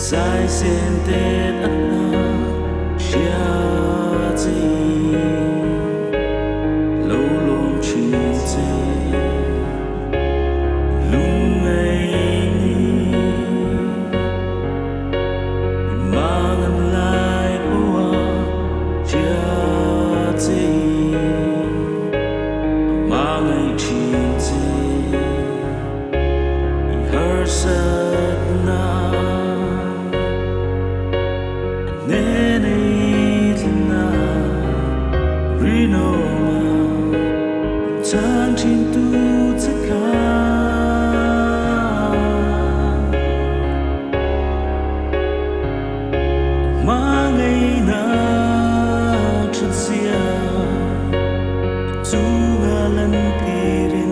Sai sen tết ắt na chia gì lâu lom chi gì lung ngày ni mang anh lại qua chia gì mang ngày chi gì her sát na Inneih Anniversary Trang trên tu tất cả mà ngày nào chân xia tu ngã lần tirin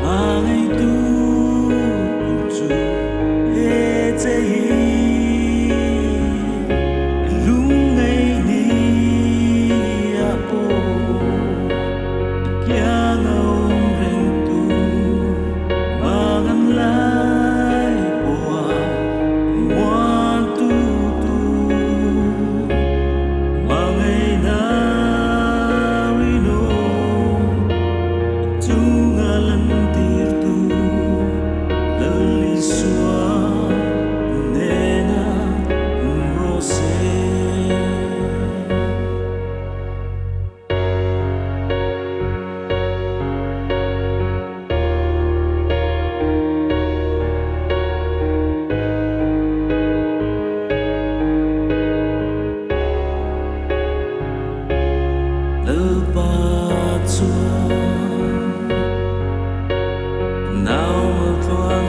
mà ngày tu tu hết dây Isua Hnenah Rawse Nào mà thoáng